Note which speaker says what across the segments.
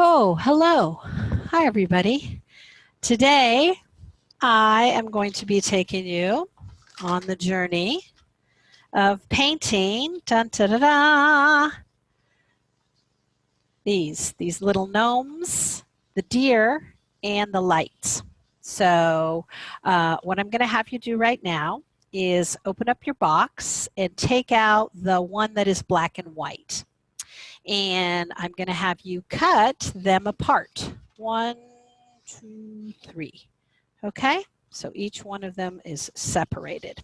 Speaker 1: Oh, hello. Hi, everybody. Today, I am going to be taking you on the journey of painting dun, da, da, da, these little gnomes, the deer, and the lights. So, what I'm going to have you do right now is open up your box and take out the one that is black and white. And I'm going to have you cut them apart. 1, 2, 3. Okay, so each one of them is separated.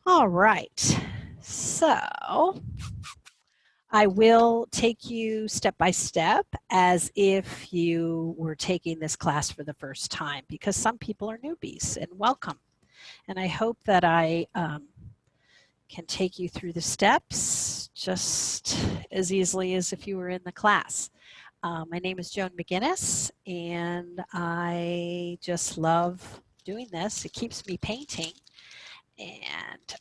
Speaker 1: All right, so I will take you step by step as if you were taking this class for the first time, because some people are newbies, and welcome. And I hope that I can take you through the steps just as easily as if you were in the class. My name is Joan McGinnis, and I just love doing this. It keeps me painting, and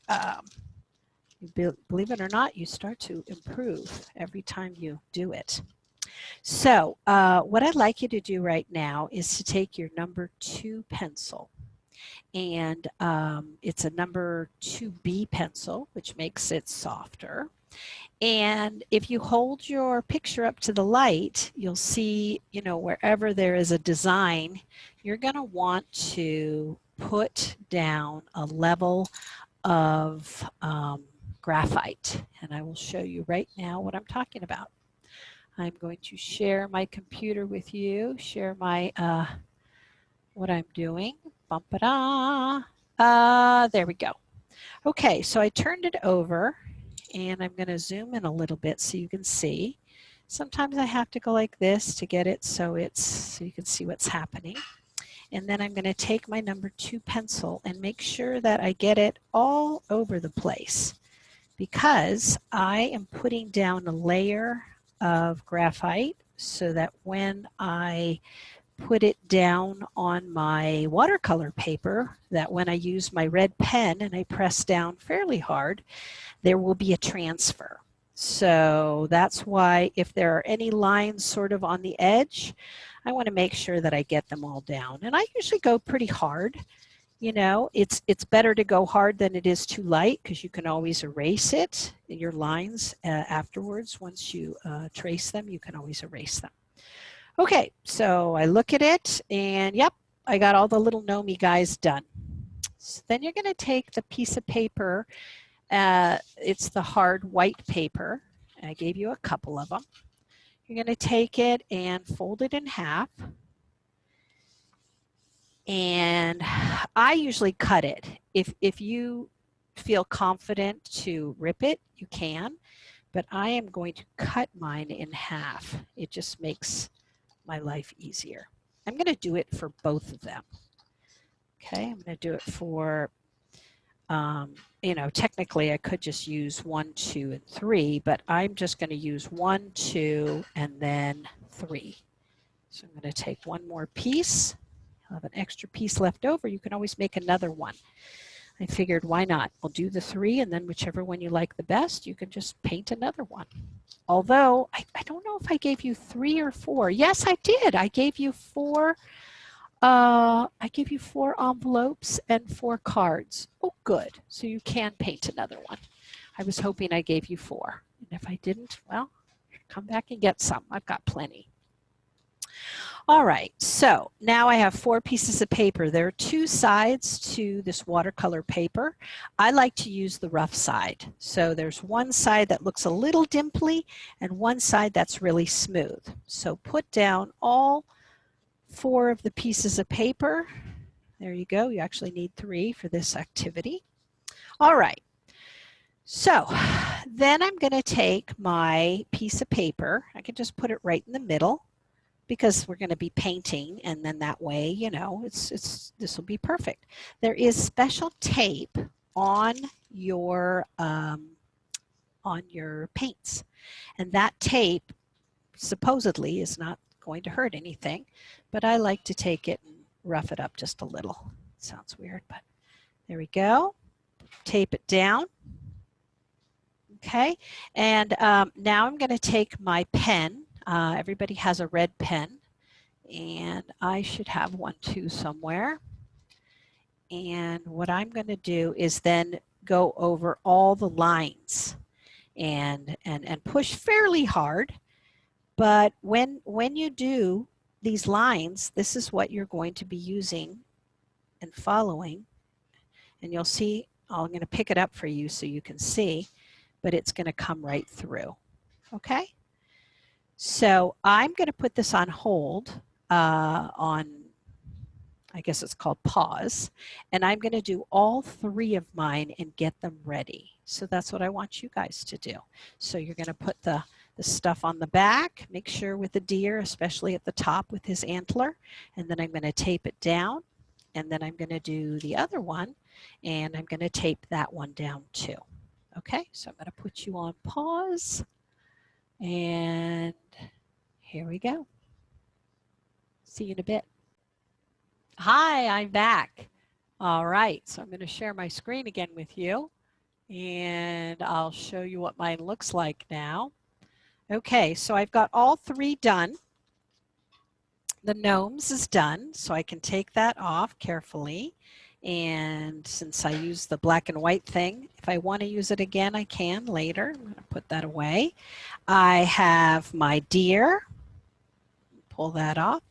Speaker 1: believe it or not, you start to improve every time you do it. So what I'd like you to do right now is to take your number 2 pencil, and it's a number 2B pencil, which makes it softer. And if you hold your picture up to the light, you'll see, wherever there is a design, you're going to want to put down a level of graphite. And I will show you right now what I'm talking about. I'm going to share my computer with you, share my what I'm doing. Bum-ba-da. There we go. Okay, so I turned it over, and I'm going to zoom in a little bit so you can see. Sometimes I have to go like this to get it so you can see what's happening. And then I'm going to take my number 2 pencil and make sure that I get it all over the place, because I am putting down a layer of graphite so that when I put it down on my watercolor paper, that when I use my red pen and I press down fairly hard, there will be a transfer. So that's why if there are any lines sort of on the edge, I want to make sure that I get them all down. And I usually go pretty hard. It's better to go hard than it is too light, because you can always erase it, your lines afterwards. Once you trace them, you can always erase them. Okay, so I look at it, and yep, I got all the little gnomey guys done. So then you're going to take the piece of paper. It's the hard white paper. I gave you a couple of them. You're going to take it and fold it in half. And I usually cut it. If you feel confident to rip it, you can. But I am going to cut mine in half. It just makes my life easier. I'm going to do it for both of them. Okay, I'm going to do it for, technically I could just use 1, 2, and 3, but I'm just going to use 1, 2, and then 3. So I'm going to take one more piece. You'll have an extra piece left over. You can always make another one. I figured, why not? I'll do the 3, and then whichever one you like the best, you can just paint another one. Although, I don't know if I gave you 3 or 4. Yes, I did. I gave you 4. I gave you 4 envelopes and 4 cards. Oh, good. So you can paint another one. I was hoping I gave you 4. And if I didn't, well, come back and get some. I've got plenty. All right, so now I have 4 pieces of paper. There are 2 sides to this watercolor paper. I like to use the rough side. So there's one side that looks a little dimply and one side that's really smooth. So put down all 4 of the pieces of paper. There you go. You actually need 3 for this activity. All right. So then I'm going to take my piece of paper. I can just put it right in the middle, because we're going to be painting, and then that way, this will be perfect. There is special tape on your paints, and that tape supposedly is not going to hurt anything, but I like to take it and rough it up just a little. It sounds weird, but there we go. Tape it down. Okay, and now I'm going to take my pen. Everybody has a red pen, and I should have one too somewhere. And what I'm going to do is then go over all the lines and push fairly hard. But when you do these lines, this is what you're going to be using and following. And you'll see, I'm going to pick it up for you so you can see, but it's going to come right through. Okay? So I'm going to put this on hold on, I guess it's called pause, and I'm going to do all 3 of mine and get them ready. So that's what I want you guys to do. So you're going to put the stuff on the back, make sure with the deer, especially at the top with his antler, and then I'm going to tape it down, and then I'm going to do the other one, and I'm going to tape that one down too. Okay, so I'm going to put you on pause, and here we go. See you in a bit. Hi, I'm back. All right, so I'm going to share my screen again with you, and I'll show you what mine looks like now. Okay, so I've got all 3 done. The gnomes is done, so I can take that off carefully. And since I use the black and white thing, if I want to use it again, I can later. I'm going to put that away. I have my deer. Pull that off.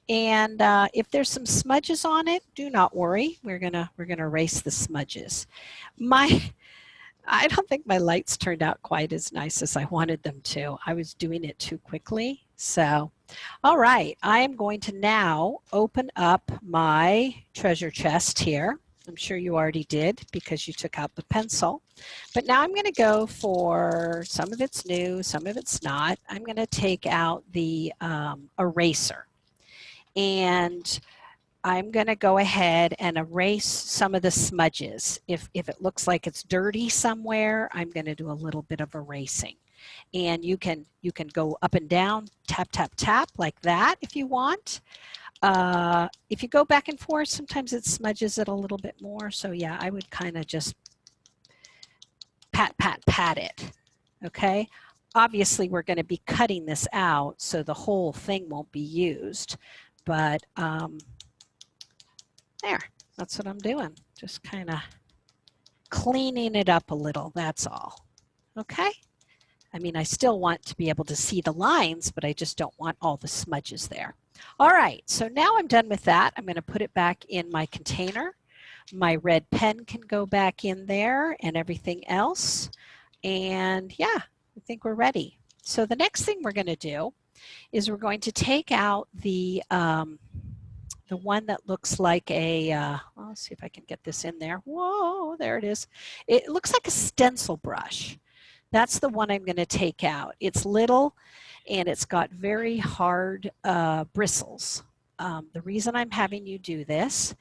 Speaker 1: And if there's some smudges on it, do not worry. We're gonna erase the smudges. I don't think my lights turned out quite as nice as I wanted them to. I was doing it too quickly. So, all right, I am going to now open up my treasure chest here. I'm sure you already did because you took out the pencil. But now I'm going to go for, some of it's new, some of it's not. I'm going to take out the eraser. And I'm going to go ahead and erase some of the smudges. If it looks like it's dirty somewhere, I'm going to do a little bit of erasing. And you can go up and down, tap, tap, tap like that if you want. If you go back and forth, sometimes it smudges it a little bit more. So yeah, I would kind of just pat, pat, pat it. Okay. Obviously, we're going to be cutting this out, so the whole thing won't be used. But there, that's what I'm doing. Just kind of cleaning it up a little, that's all. Okay? I mean, I still want to be able to see the lines, but I just don't want all the smudges there. All right, so now I'm done with that. I'm going to put it back in my container. My red pen can go back in there and everything else. And yeah, I think we're ready. So the next thing we're going to do is we're going to take out the one that looks like a, I'll see if I can get this in there. Whoa, there it is. It looks like a stencil brush. That's the one I'm going to take out. It's little and it's got very hard bristles. The reason I'm having you do this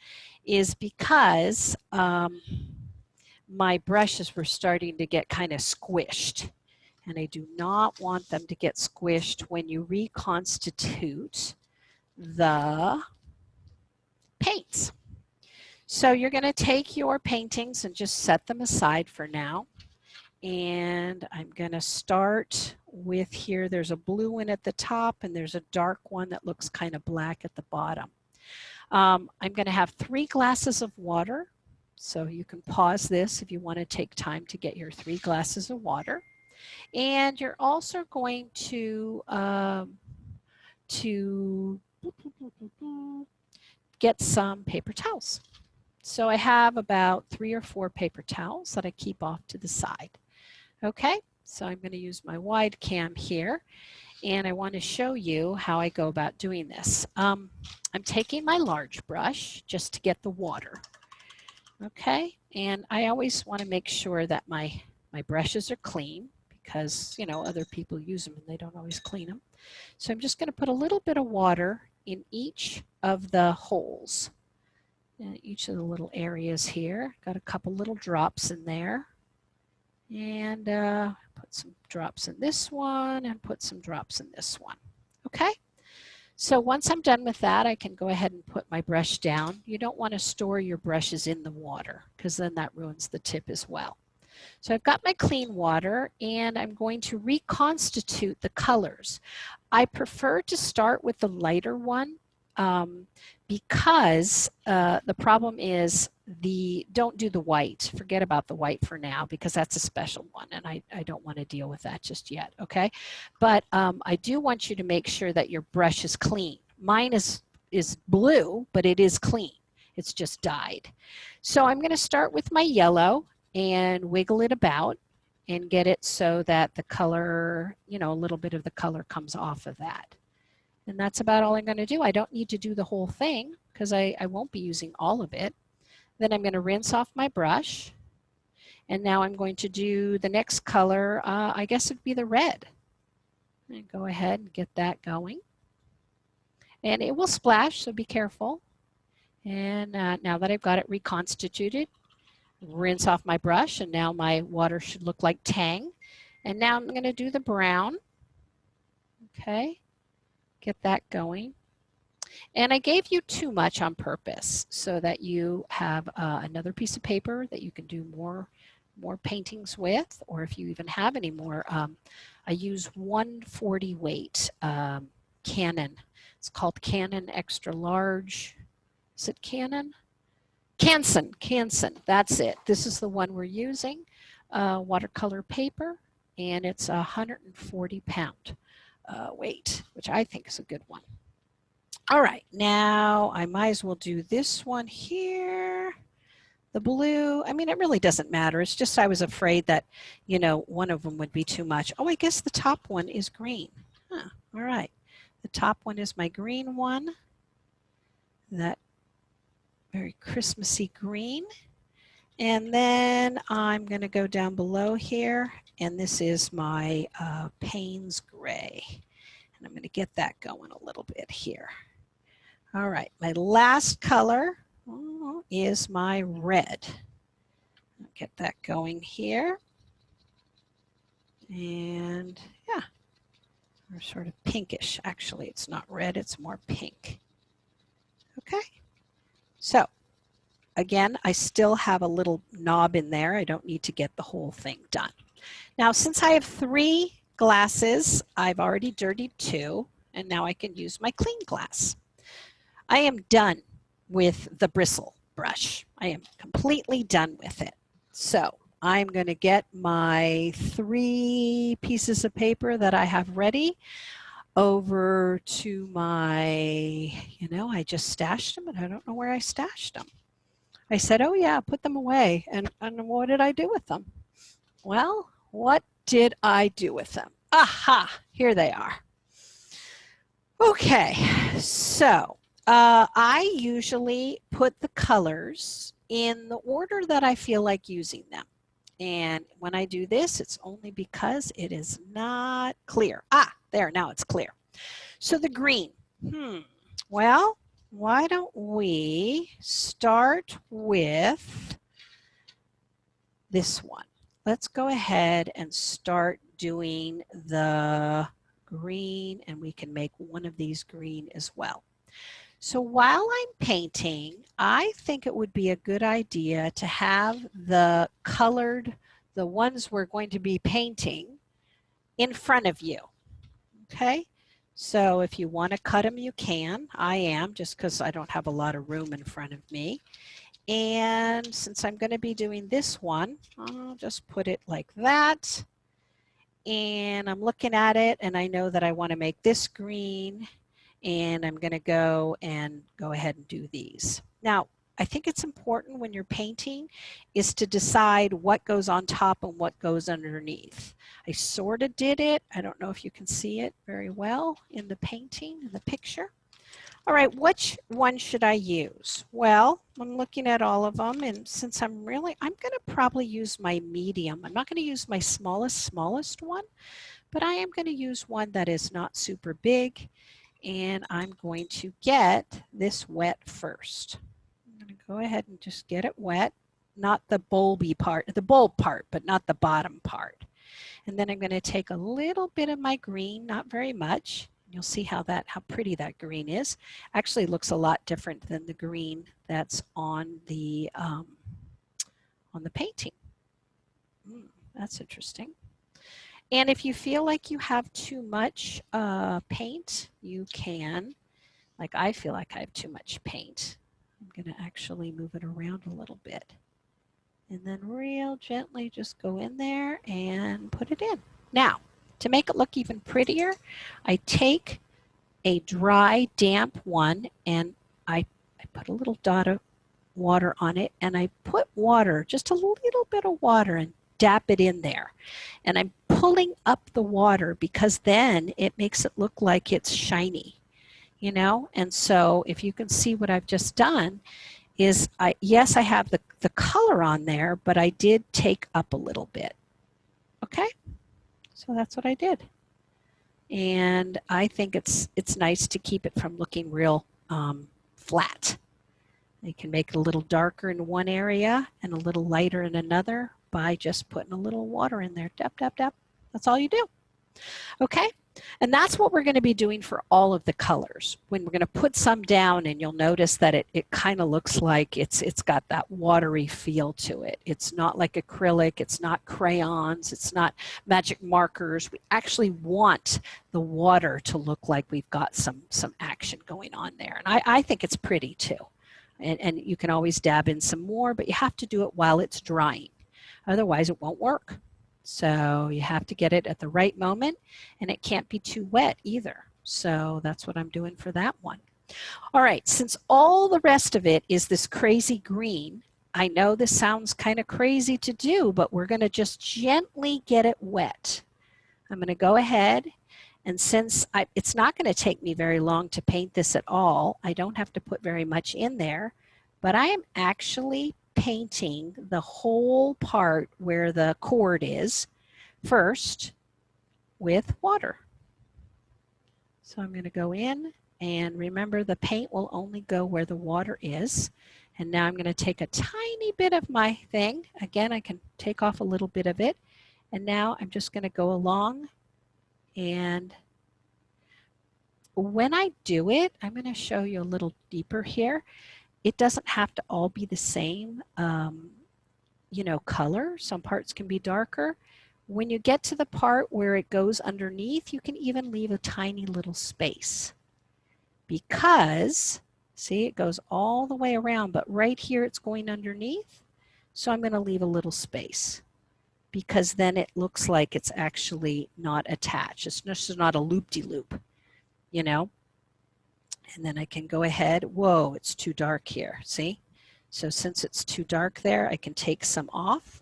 Speaker 1: is because my brushes were starting to get kind of squished. And I do not want them to get squished when you reconstitute the paints. So you're going to take your paintings and just set them aside for now. And I'm going to start with here. There's a blue one at the top and there's a dark one that looks kind of black at the bottom. I'm going to have 3 glasses of water. So you can pause this if you want to take time to get your 3 glasses of water. And you're also going to get some paper towels. So I have about 3 or 4 paper towels that I keep off to the side. Okay, so I'm going to use my wide cam here, and I want to show you how I go about doing this. I'm taking my large brush just to get the water. Okay, and I always want to make sure that my brushes are clean because, you know, other people use them and they don't always clean them. So I'm just going to put a little bit of water in each of the holes, in each of the little areas here. Got a couple little drops in there. And put some drops in this one and put some drops in this one. Okay? So once I'm done with that, I can go ahead and put my brush down. You don't want to store your brushes in the water because then that ruins the tip as well. So I've got my clean water and I'm going to reconstitute the colors. I prefer to start with the lighter one because the problem is don't do the white. Forget about the white for now because that's a special one and I don't want to deal with that just yet, okay? But I do want you to make sure that your brush is clean. Mine is blue, but it is clean. It's just dyed. So I'm going to start with my yellow and wiggle it about and get it so that the color, you know, a little bit of the color comes off of that. And that's about all I'm going to do. I don't need to do the whole thing because I won't be using all of it. Then I'm going to rinse off my brush. And now I'm going to do the next color, I guess it'd be the red. And go ahead and get that going. And it will splash, so be careful. And now that I've got it reconstituted, rinse off my brush, and now my water should look like Tang. And now I'm going to do the brown. Okay, get that going. And I gave you too much on purpose so that you have another piece of paper that you can do more paintings with, or if you even have any more. I use 140 weight Canon. It's called Canon Extra Large. Is it Canon? Canson, that's it. This is the one we're using, watercolor paper, and it's 140 pound weight, which I think is a good one. All right, now I might as well do this one here. The blue, I mean, it really doesn't matter. It's just I was afraid that, you know, one of them would be too much. Oh, I guess the top one is green. Huh, all right. The top one is my green one. That very Christmassy green. And then I'm going to go down below here, and this is my Payne's Gray. And I'm going to get that going a little bit here. All right, my last color is my red. I'll get that going here. And yeah, we're sort of pinkish. Actually, it's not red, it's more pink. Okay, so again, I still have a little knob in there. I don't need to get the whole thing done. Now, since I have 3 glasses, I've already dirtied 2, and now I can use my clean glass. I am done with the bristle brush. I am completely done with it. So I'm going to get my 3 pieces of paper that I have ready over to my, you know, I just stashed them, and I don't know where I stashed them. I said, oh yeah, put them away. And what did I do with them? Well, what did I do with them? Aha, here they are. Okay, so I usually put the colors in the order that I feel like using them. And when I do this, it's only because it is not clear. Ah, there, now it's clear. So the green, well, why don't we start with this one? Let's go ahead and start doing the green, and we can make one of these green as well. So while I'm painting, I think it would be a good idea to have the colored, the ones we're going to be painting, in front of you, okay? So if you want to cut them, you can. I am, just because I don't have a lot of room in front of me. And since I'm going to be doing this one, I'll just put it like that. And I'm looking at it, and I know that I want to make this green. And I'm going to go ahead and do these. Now, I think it's important when you're painting is to decide what goes on top and what goes underneath. I sort of did it. I don't know if you can see it very well in the painting, in the picture. All right, which one should I use? Well, I'm looking at all of them, and since I'm going to probably use my medium. I'm not going to use my smallest one, but I am going to use one that is not super big. And I'm going to get this wet first. I'm going to go ahead and just get it wet, not the bulby part, the bulb part, but not the bottom part. And then I'm going to take a little bit of my green, not very much. You'll see how pretty that green is. Actually, it looks a lot different than the green that's on the painting. That's interesting. And if you feel like you have too much paint, you can, like I feel like I have too much paint. I'm going to actually move it around a little bit. And then real gently just go in there and put it in. Now, to make it look even prettier, I take a dry, damp one and I put a little dot of water on it, and I put water, just a little bit of water, and dap it in there. And I'm pulling up the water because then it makes it look like it's shiny, you know? And so if you can see what I've just done is yes, I have the color on there, but I did take up a little bit. Okay? So that's what I did. And I think it's nice to keep it from looking real flat. You can make it a little darker in one area and a little lighter in another by just putting a little water in there. Dap, dap, dap. That's all you do. Okay? And that's what we're going to be doing for all of the colors. When we're going to put some down, and you'll notice that it kind of looks like it's got that watery feel to it. It's not like acrylic. It's not crayons. It's not magic markers. We actually want the water to look like we've got some action going on there. And I think it's pretty too. And you can always dab in some more, but you have to do it while it's drying. Otherwise, it won't work. So you have to get it at the right moment, and it can't be too wet either. So that's what I'm doing for that one. All right, since all the rest of it is this crazy green, I know this sounds kind of crazy to do, but we're going to just gently get it wet. I'm going to go ahead, and since it's not going to take me very long to paint this at all, I don't have to put very much in there, but I am actually painting the whole part where the cord is first with water. So I'm going to go in, and remember the paint will only go where the water is. And now I'm going to take a tiny bit of my thing. Again, I can take off a little bit of it. And now I'm just going to go along, and when I do it, I'm going to show you a little deeper here. It doesn't have to all be the same, color. Some parts can be darker. When you get to the part where it goes underneath, you can even leave a tiny little space because, see, it goes all the way around, but right here it's going underneath. So I'm going to leave a little space because then it looks like it's actually not attached. It's just not a loop-de-loop, you know. And then I can go ahead. Whoa, it's too dark here, see? So since it's too dark there, I can take some off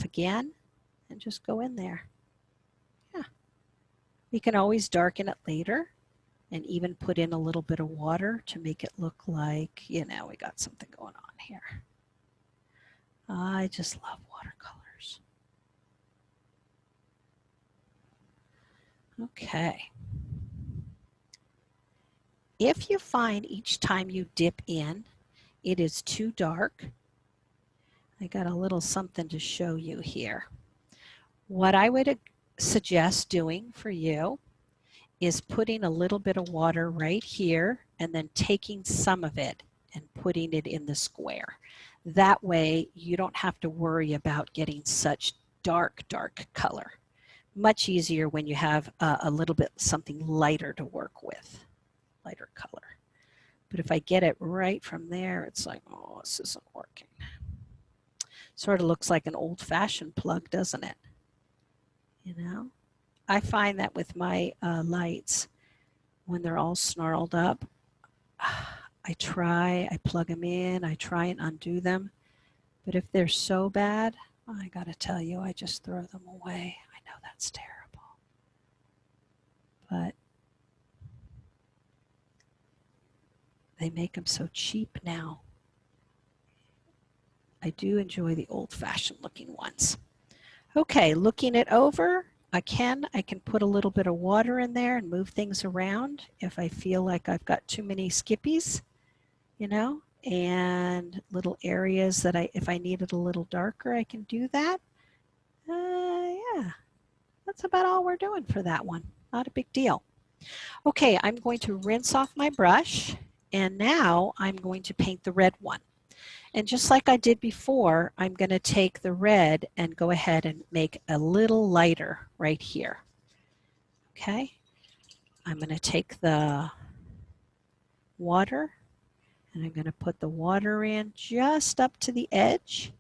Speaker 1: again, and just go in there. Yeah. We can always darken it later and even put in a little bit of water to make it look like, we got something going on here. I just love watercolors. Okay. If you find each time you dip in, it is too dark, I got a little something to show you here. What I would suggest doing for you is putting a little bit of water right here and then taking some of it and putting it in the square. That way you don't have to worry about getting such dark color. Much easier when you have a little bit something lighter to work with, lighter color. But if I get it right from there, it's like, oh, this isn't working. Sort of looks like an old-fashioned plug, doesn't it? I find that with my lights, when they're all snarled up, I plug them in, I try and undo them. But if they're so bad, I gotta tell you, I just throw them away. I know that's terrible. But they make them so cheap now. I do enjoy the old-fashioned looking ones. Okay, looking it over, I can put a little bit of water in there and move things around if I feel like I've got too many skippies, and little areas that if I need it a little darker, I can do that. Yeah, that's about all we're doing for that one. Not a big deal. Okay, I'm going to rinse off my brush, and now I'm going to paint the red one. And just like I did before, I'm going to take the red and go ahead and make a little lighter right here. Okay, I'm going to take the water and I'm going to put the water in just up to the edge.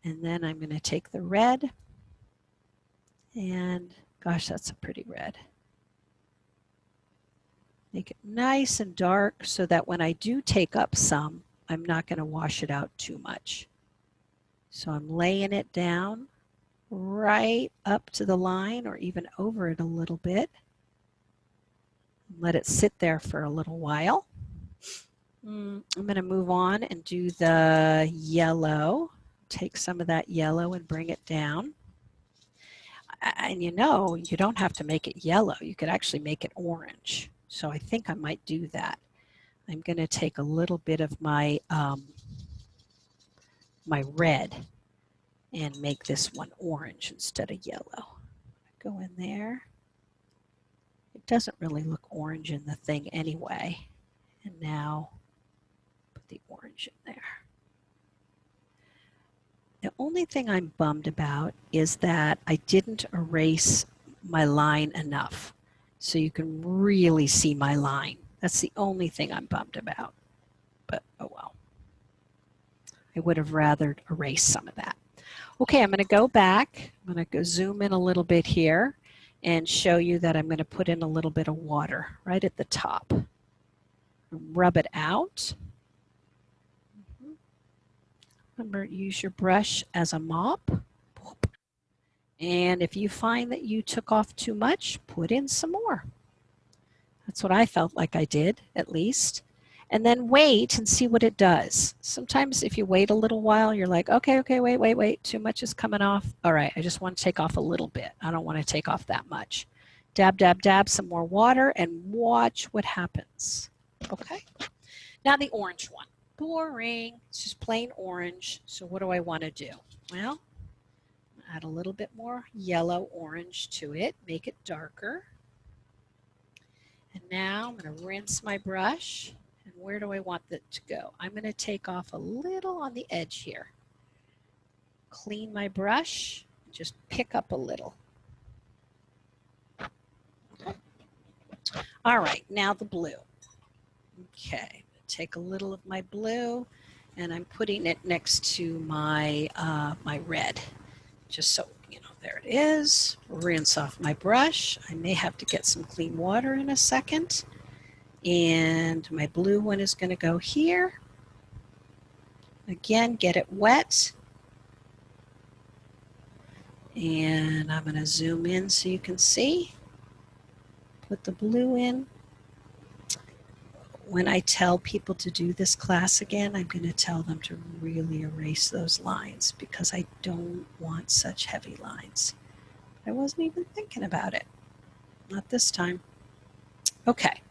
Speaker 1: And then I'm going to take the red and, gosh, that's a pretty red. Make it nice and dark so that when I do take up some, I'm not going to wash it out too much. So I'm laying it down right up to the line or even over it a little bit. Let it sit there for a little while. I'm going to move on and do the yellow. Take some of that yellow and bring it down. And you know, you don't have to make it yellow. You could actually make it orange. So I think I might do that. I'm going to take a little bit of my, my red and make this one orange instead of yellow. Go in there. It doesn't really look orange in the thing anyway. And now put the orange in there. The only thing I'm bummed about is that I didn't erase my line enough so you can really see my line. That's the only thing I'm bummed about. But oh well. I would have rather erased some of that. Okay, I'm going to go back. I'm going to go zoom in a little bit here and show you that I'm going to put in a little bit of water right at the top. Rub it out. Remember, use your brush as a mop. And if you find that you took off too much, put in some more. That's what I felt like I did, at least. And then wait and see what it does. Sometimes if you wait a little while, you're like, okay, wait, too much is coming off. All right, I just want to take off a little bit. I don't want to take off that much. Dab, dab, dab some more water and watch what happens. Okay, now the orange one. Boring, it's just plain orange. So what do I want to do? Well, add a little bit more yellow orange to it, make it darker. And now I'm going to rinse my brush. And where do I want it to go? I'm going to take off a little on the edge here. Clean my brush, just pick up a little. All right, now the blue. Okay, take a little of my blue and I'm putting it next to my, my red. Just so, you know, there it is. Rinse off my brush. I may have to get some clean water in a second. And my blue one is going to go here. Again, get it wet. And I'm going to zoom in so you can see. Put the blue in. When I tell people to do this class again, I'm going to tell them to really erase those lines because I don't want such heavy lines. I wasn't even thinking about it. Not this time. Okay.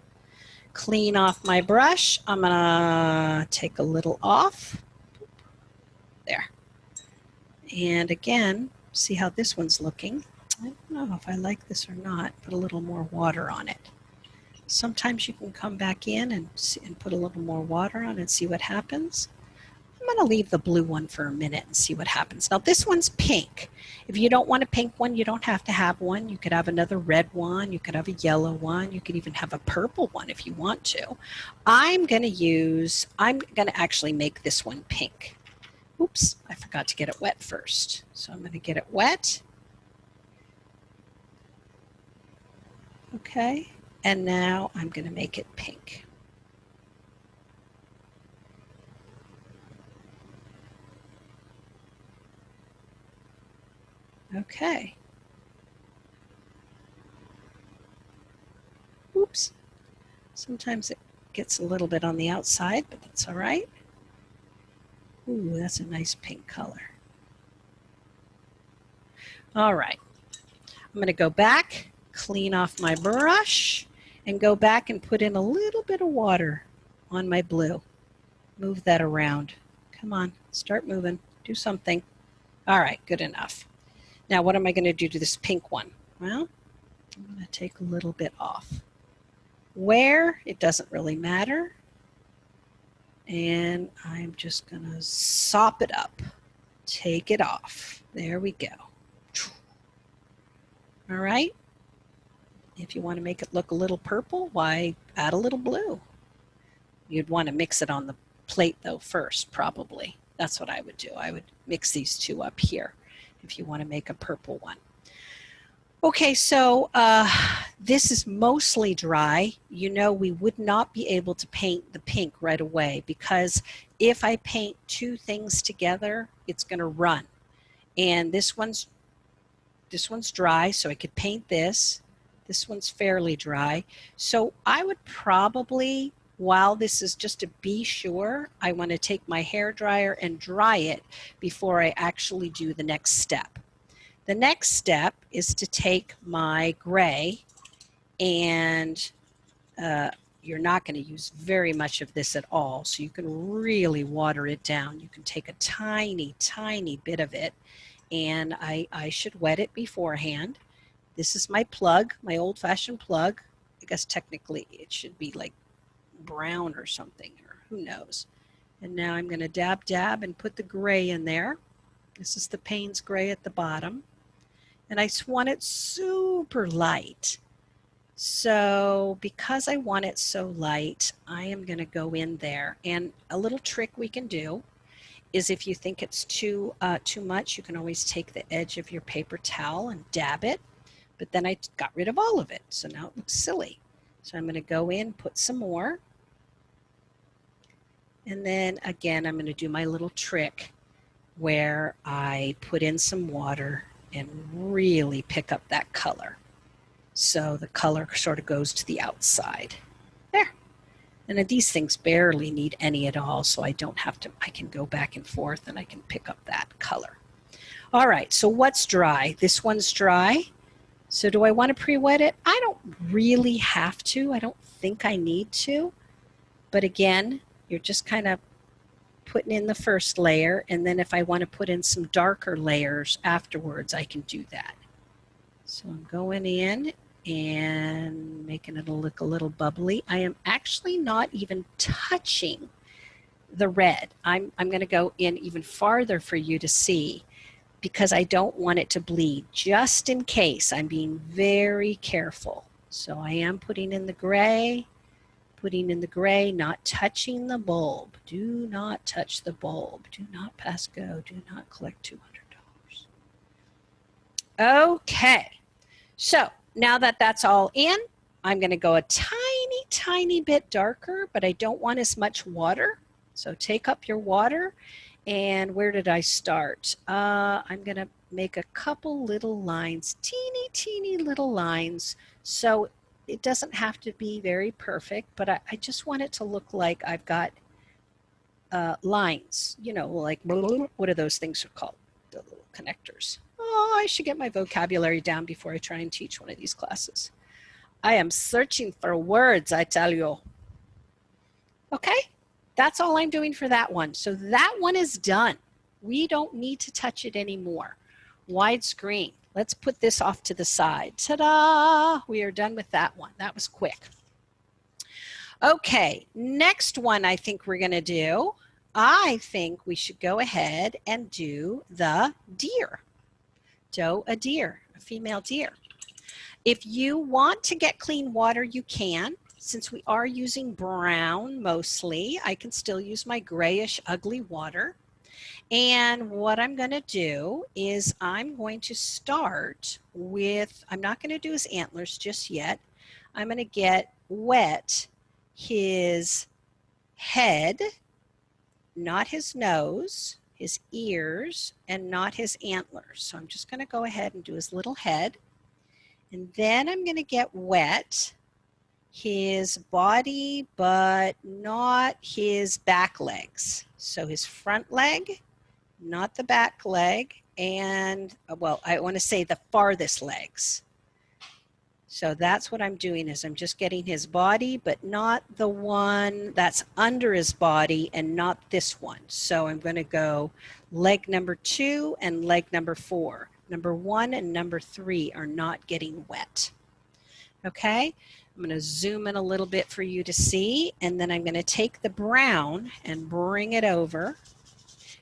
Speaker 1: Clean off my brush. I'm going to take a little off. There. And again, see how this one's looking. I don't know if I like this or not. Put a little more water on it. Sometimes you can come back in and put a little more water on and see what happens. I'm going to leave the blue one for a minute and see what happens. Now this one's pink. If you don't want a pink one, you don't have to have one. You could have another red one. You could have a yellow one. You could even have a purple one if you want to. I'm going to actually make this one pink. Oops, I forgot to get it wet first. So I'm going to get it wet. Okay. And now I'm going to make it pink. Okay. Oops. Sometimes it gets a little bit on the outside, but that's all right. Ooh, that's a nice pink color. All right. I'm going to go back, clean off my brush, and go back and put in a little bit of water on my blue. Move that around. Come on, start moving. Do something. All right, good enough. Now what am I going to do to this pink one? Well, I'm going to take a little bit off. Where? It doesn't really matter. And I'm just going to sop it up. Take it off. There we go. All right. If you want to make it look a little purple, why add a little blue? You'd want to mix it on the plate though first, probably. That's what I would do. I would mix these two up here if you want to make a purple one. Okay, so this is mostly dry. You know, we would not be able to paint the pink right away because if I paint two things together, it's going to run. And this one's dry, so I could paint this. This one's fairly dry. So I would probably, while this is just to be sure, I want to take my hair dryer and dry it before I actually do the next step. The next step is to take my gray, and you're not going to use very much of this at all, so you can really water it down. You can take a tiny, tiny bit of it, and I should wet it beforehand. This is my plug, my old-fashioned plug. I guess technically it should be like brown or something, or who knows. And now I'm going to dab, dab, and put the gray in there. This is the Payne's gray at the bottom. And I just want it super light. So because I want it so light, I am going to go in there. And a little trick we can do is if you think it's too much, you can always take the edge of your paper towel and dab it. But then I got rid of all of it, so now it looks silly. So I'm going to go in, put some more. And then again, I'm going to do my little trick where I put in some water and really pick up that color. So the color sort of goes to the outside. There. And these things barely need any at all, so I don't have to, I can go back and forth and I can pick up that color. All right, so what's dry? This one's dry. So do I want to pre-wet it? I don't really have to. I don't think I need to. But again, you're just kind of putting in the first layer, and then if I want to put in some darker layers afterwards, I can do that. So I'm going in and making it look a little bubbly. I am actually not even touching the red. I'm going to go in even farther for you to see because I don't want it to bleed. Just in case, I'm being very careful. So I am putting in the gray, not touching the bulb. Do not touch the bulb. Do not pass go. Do not collect $200. Okay, so now that that's all in, I'm going to go a tiny, tiny bit darker, but I don't want as much water. So take up your water. And where did I start? I'm going to make a couple little lines, teeny, teeny little lines. So it doesn't have to be very perfect, but I just want it to look like I've got lines, you know, like, what are those things called? The little connectors. Oh, I should get my vocabulary down before I try and teach one of these classes. I am searching for words, I tell you. Okay, that's all I'm doing for that one. So that one is done. We don't need to touch it anymore. Widescreen. Let's put this off to the side. Ta-da! We are done with that one. That was quick. Okay, next one I think we're going to do, I think we should go ahead and do the deer. Doe a deer, a female deer. If you want to get clean water, you can. Since we are using brown mostly, I can still use my grayish ugly water. And what I'm going to do is I'm going to start with, I'm not going to do his antlers just yet. I'm going to wet his head, not his nose, his ears, and not his antlers. So I'm just going to go ahead and do his little head. And then I'm going to get wet his body, but not his back legs. So his front leg, not the back leg, and, well, I want to say the farthest legs. So that's what I'm doing, is I'm just getting his body, but not the one that's under his body and not this one. So I'm going to go leg number 2 and leg number 4. Number 1 and number 3 are not getting wet. Okay, I'm going to zoom in a little bit for you to see, and then I'm going to take the brown and bring it over.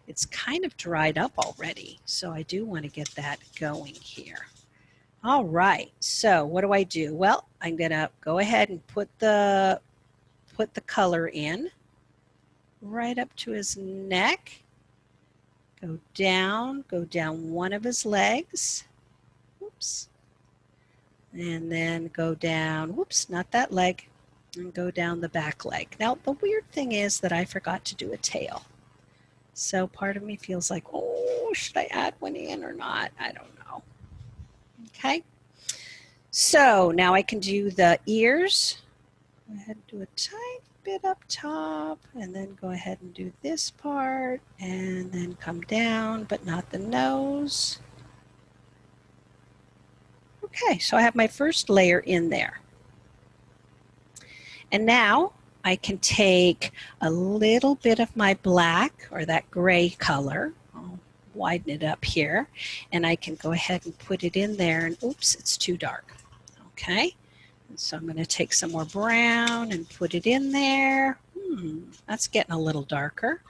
Speaker 1: It's kind of dried up already, so I do want to get that going here. All right, so what do? Well, I'm going to go ahead and put the color in right up to his neck. Go down one of his legs. Oops. And then go down, whoops, not that leg, and go down the back leg. Now, the weird thing is that I forgot to do a tail. So part of me feels like, oh, should I add one in or not? I don't know. Okay. So now I can do the ears. Go ahead and do a tiny bit up top, and then go ahead and do this part, and then come down, but not the nose. Okay, so I have my first layer in there. And now I can take a little bit of my black, or that gray color, I'll widen it up here, and I can go ahead and put it in there, and oops, it's too dark. Okay, and so I'm going to take some more brown and put it in there. That's getting a little darker.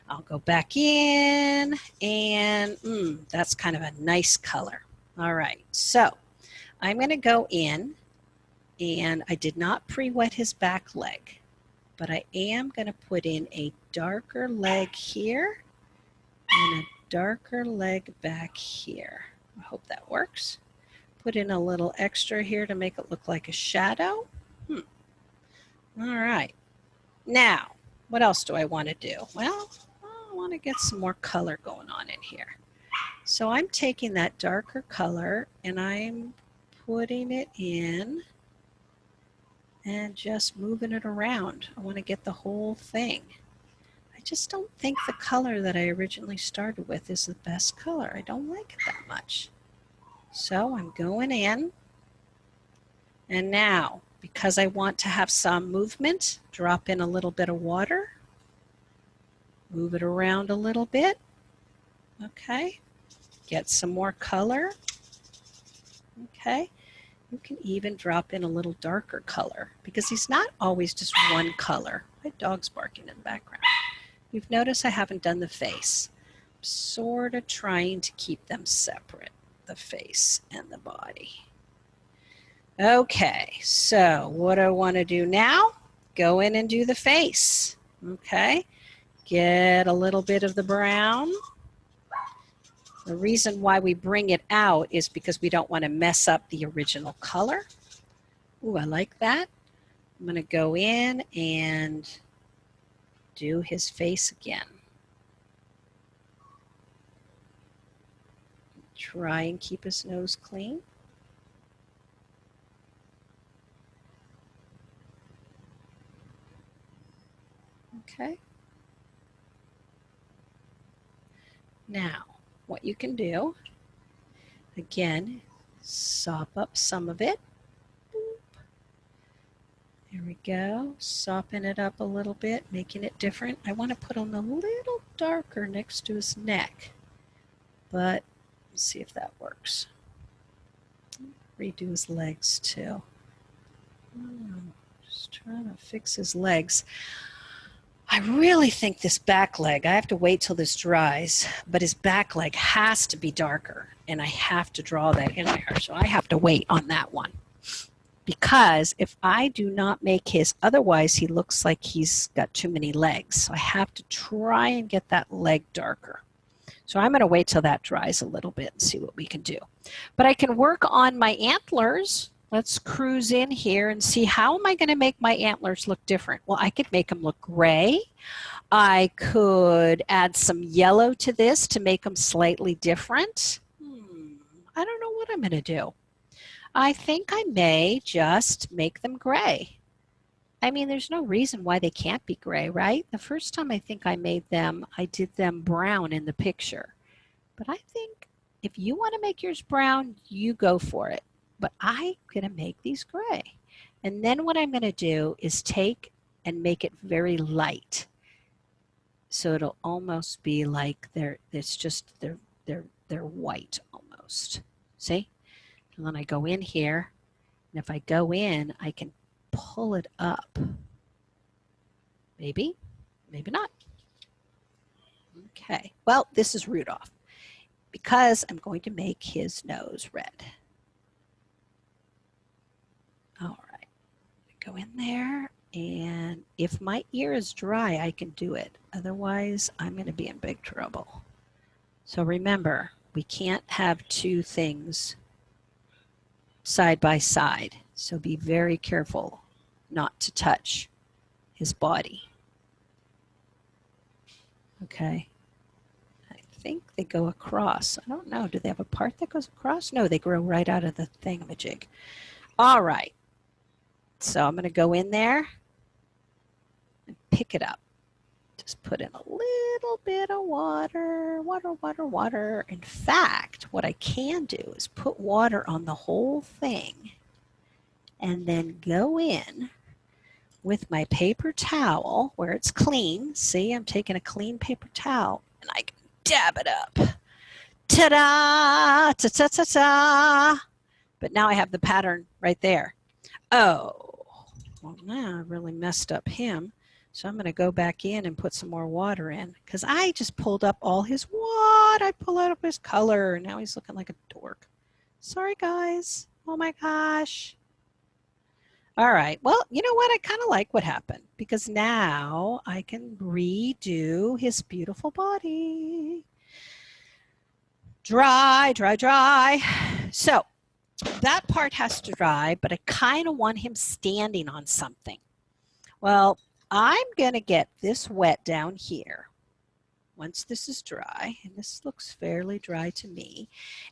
Speaker 1: I'll go back in, and that's kind of a nice color. All right, so I'm going to go in, and I did not pre-wet his back leg, but I am going to put in a darker leg here and a darker leg back here. I hope that works. Put in a little extra here to make it look like a shadow. All right. Now, what else do I want to do? Well, I want to get some more color going on in here. So I'm taking that darker color and I'm putting it in and just moving it around. I want to get the whole thing. I just don't think the color that I originally started with is the best color. I don't like it that much. So I'm going in, and now, because I want to have some movement, drop in a little bit of water, move it around a little bit, okay, get some more color, okay. You can even drop in a little darker color because he's not always just one color. My dog's barking in the background. You've noticed I haven't done the face. I'm sort of trying to keep them separate, the face and the body. Okay, so what I want to do now, go in and do the face. Okay, get a little bit of the brown. The reason why we bring it out is because we don't want to mess up the original color. Ooh, I like that. I'm going to go in and do his face again. Try and keep his nose clean. Okay. Now, what you can do, again, sop up some of it. Boop. There we go. Sopping it up a little bit, making it different. I want to put him a little darker next to his neck, but let's see if that works. Redo his legs too. Just trying to fix his legs. I really think this back leg, I have to wait till this dries, but his back leg has to be darker, and I have to draw that in there, so I have to wait on that one. Because if I do not make his, otherwise he looks like he's got too many legs, so I have to try and get that leg darker. So I'm going to wait till that dries a little bit and see what we can do. But I can work on my antlers. Let's cruise in here and see, how am I going to make my antlers look different? Well, I could make them look gray. I could add some yellow to this to make them slightly different. I don't know what I'm going to do. I think I may just make them gray. I mean, there's no reason why they can't be gray, right? The first time I think I made them, I did them brown in the picture. But I think if you want to make yours brown, you go for it. But I'm going to make these gray. And then what I'm going to do is take and make it very light. So it'll almost be like they're white almost. See? And then I go in here if I go in, I can pull it up. Maybe, maybe not. Okay, well, this is Rudolph because I'm going to make his nose red. All right, go in there, and if my ear is dry, I can do it. Otherwise, I'm going to be in big trouble. So remember, we can't have two things side by side. So be very careful not to touch his body. Okay. I think they go across. I don't know. Do they have a part that goes across? No, they grow right out of the thingamajig. All right. So I'm going to go in there and pick it up. Just put in a little bit of water, water. In fact, what I can do is put water on the whole thing and then go in with my paper towel where it's clean. See, I'm taking a clean paper towel and I can dab it up. Ta-da! Ta-ta-ta-ta! But now I have the pattern right there. Oh, well, now I really messed up him. So I'm going to go back in and put some more water in because I just pulled up all his what? I pulled out his color. Now he's looking like a dork. Sorry, guys. Oh, my gosh. All right. Well, you know what? I kind of like what happened because now I can redo his beautiful body. Dry, dry, dry. So that part has to dry, but I kind of want him standing on something. Well, I'm going to get this wet down here once this is dry, and this looks fairly dry to me.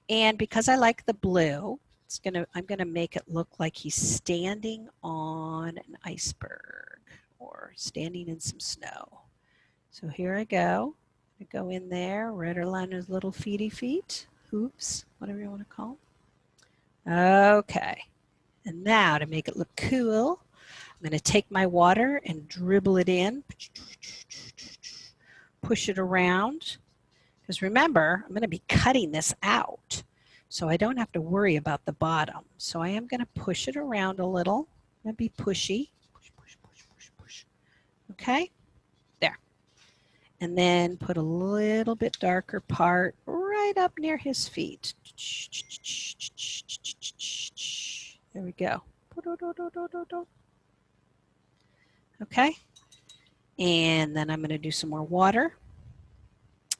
Speaker 1: And because I like the blue, I'm going to make it look like he's standing on an iceberg or standing in some snow. So here I go. I go in there, right around his little feet, hooves, whatever you want to call them. Okay. And now to make it look cool, I'm going to take my water and dribble it in, push it around, because remember, I'm going to be cutting this out, so I don't have to worry about the bottom. So I am going to push it around a little. I'm going to be pushy. Push. Okay, there. And then put a little bit darker part right up near his feet. There we go. Okay, and then I'm going to do some more water.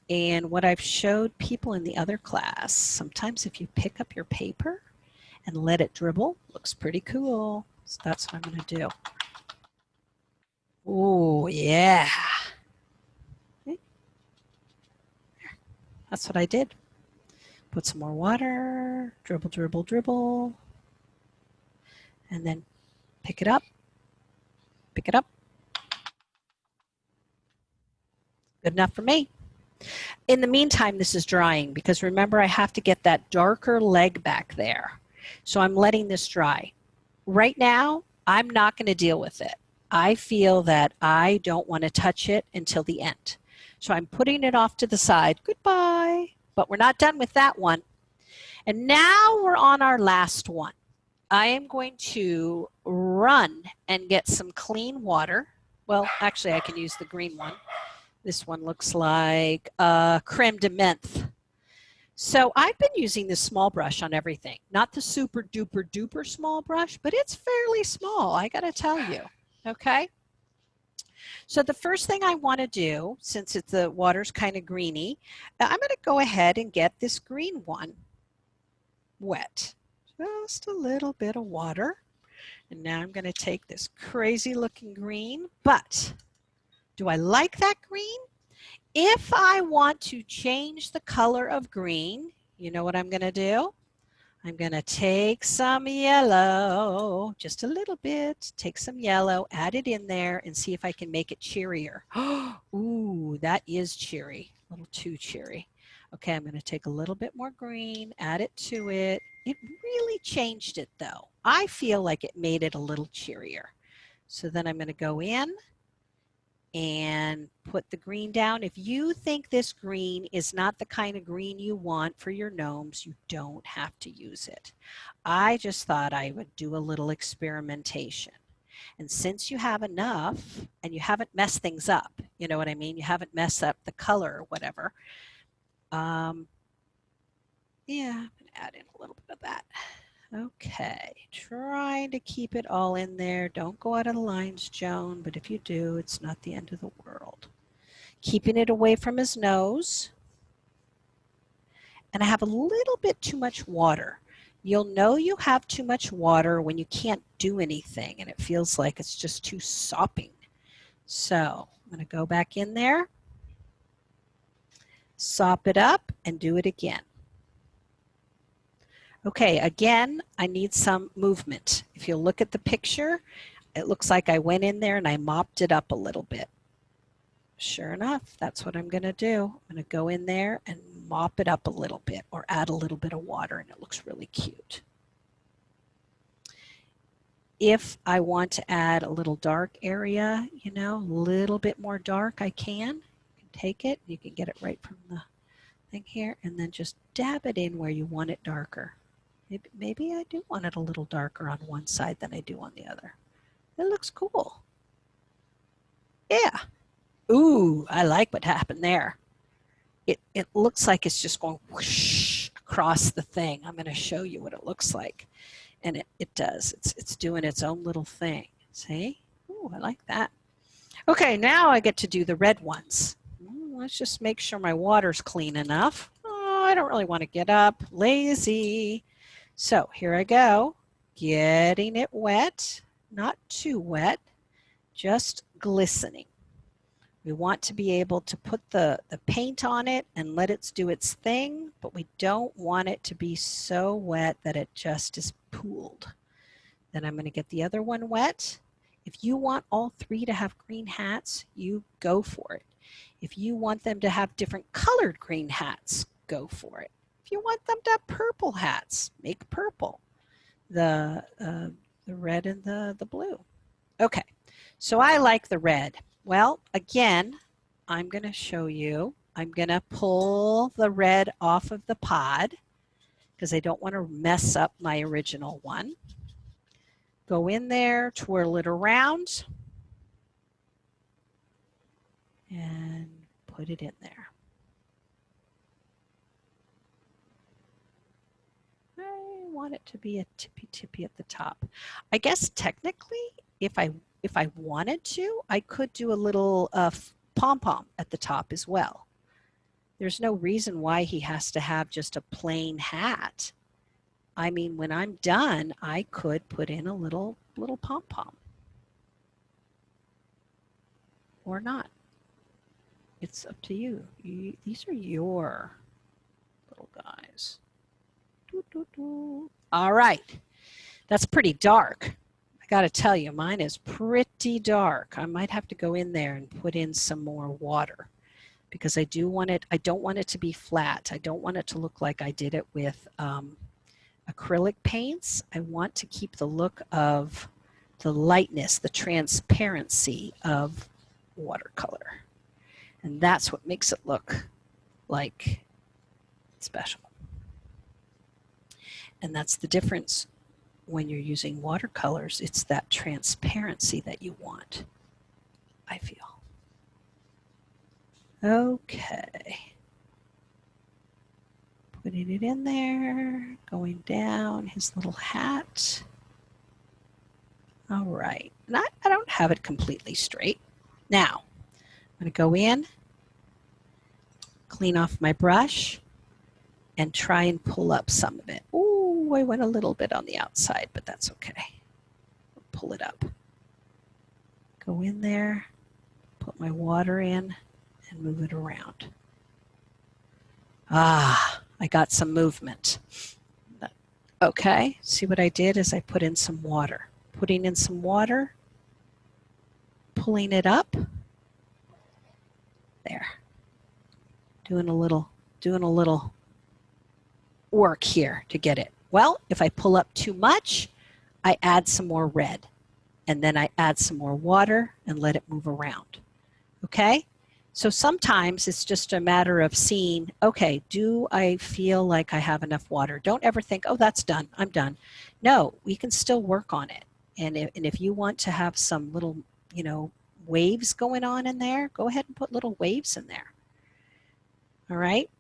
Speaker 1: And what I've showed people in the other class, sometimes if you pick up your paper and let it dribble, looks pretty cool. So that's what I'm going to do. Oh, yeah. Okay. That's what I did. Put some more water, dribble, and then pick it up. Good enough for me. In the meantime, this is drying because remember I have to get that darker leg back there. So I'm letting this dry. Right now, I'm not going to deal with it. I feel that I don't want to touch it until the end. So I'm putting it off to the side. Goodbye. But we're not done with that one. And now we're on our last one. I am going to run and get some clean water. Well, actually, I can use the green one. This one looks like creme de menthe. So I've been using this small brush on everything. Not the super duper duper small brush, but it's fairly small, I gotta tell you, okay? So the first thing I wanna do, since the water's kind of greeny, I'm gonna go ahead and get this green one wet. Just a little bit of water. And now I'm gonna take this crazy looking green, but do I like that green? If I want to change the color of green, you know what I'm going to do? I'm going to take some yellow, just a little bit, take some yellow, add it in there, and see if I can make it cheerier. Ooh, that is cheery, a little too cheery. Okay, I'm going to take a little bit more green, add it to it. It really changed it, though. I feel like it made it a little cheerier. So then I'm going to go in and put the green down. If you think this green is not the kind of green you want for your gnomes, you don't have to use it. I just thought I would do a little experimentation. And since you have enough and you haven't messed things up, you know what I mean? You haven't messed up the color or whatever. Yeah, I'm going to add in a little bit of that. Okay, trying to keep it all in there. Don't go out of the lines, Joan, but if you do, it's not the end of the world. Keeping it away from his nose. And I have a little bit too much water. You'll know you have too much water when you can't do anything and it feels like it's just too sopping. So I'm going to go back in there, sop it up, and do it again. Okay, again, I need some movement. If you look at the picture, it looks like I went in there and I mopped it up a little bit. Sure enough, that's what I'm going to do. I'm going to go in there and mop it up a little bit or add a little bit of water, and it looks really cute. If I want to add a little dark area, you know, a little bit more dark, I can. You can take it, you can get it right from the thing here, and then just dab it in where you want it darker. Maybe I do want it a little darker on one side than I do on the other. It looks cool. Yeah. Ooh, I like what happened there. It looks like it's just going whoosh across the thing. I'm going to show you what it looks like. And it does. It's doing its own little thing. See? Ooh, I like that. Okay, now I get to do the red ones. Let's just make sure my water's clean enough. Oh, I don't really want to get up. Lazy. So here I go, getting it wet, not too wet, just glistening. We want to be able to put the paint on it and let it do its thing, but we don't want it to be so wet that it just is pooled. Then I'm going to get the other one wet. If you want all three to have green hats, you go for it. If you want them to have different colored green hats, go for it. If you want them to have purple hats, make purple. The red and the blue. Okay, so I like the red. Well, again, I'm going to show you. I'm going to pull the red off of the pod because I don't want to mess up my original one. Go in there, twirl it around, and put it in there. I want it to be a tippy at the top. I guess technically, if I wanted to, I could do a little pom-pom at the top as well. There's no reason why he has to have just a plain hat. I mean, when I'm done, I could put in a little pom-pom. Or not. It's up to you. These are your little guys. All right. That's pretty dark. I got to tell you, mine is pretty dark. I might have to go in there and put in some more water because I don't want it to be flat. I don't want it to look like I did it with acrylic paints. I want to keep the look of the lightness, the transparency of watercolor. And that's what makes it look like special. And that's the difference when you're using watercolors. It's that transparency that you want, I feel. Okay. Putting it in there, going down his little hat. All right. And I don't have it completely straight. Now, I'm going to go in, clean off my brush, and try and pull up some of it. Ooh, I went a little bit on the outside, but that's okay. Pull it up. Go in there, put my water in, and move it around. Ah, I got some movement. Okay, see what I did is I put in some water. Putting in some water, pulling it up. There. Doing a little work here to get it. Well, if I pull up too much, I add some more red, and then I add some more water and let it move around. okay? So sometimes it's just a matter of seeing, okay, do I feel like I have enough water? Don't ever think, oh, that's done, I'm done. No, we can still work on it. And if you want to have some little, you know, waves going on in there, go ahead and put little waves in there. All right.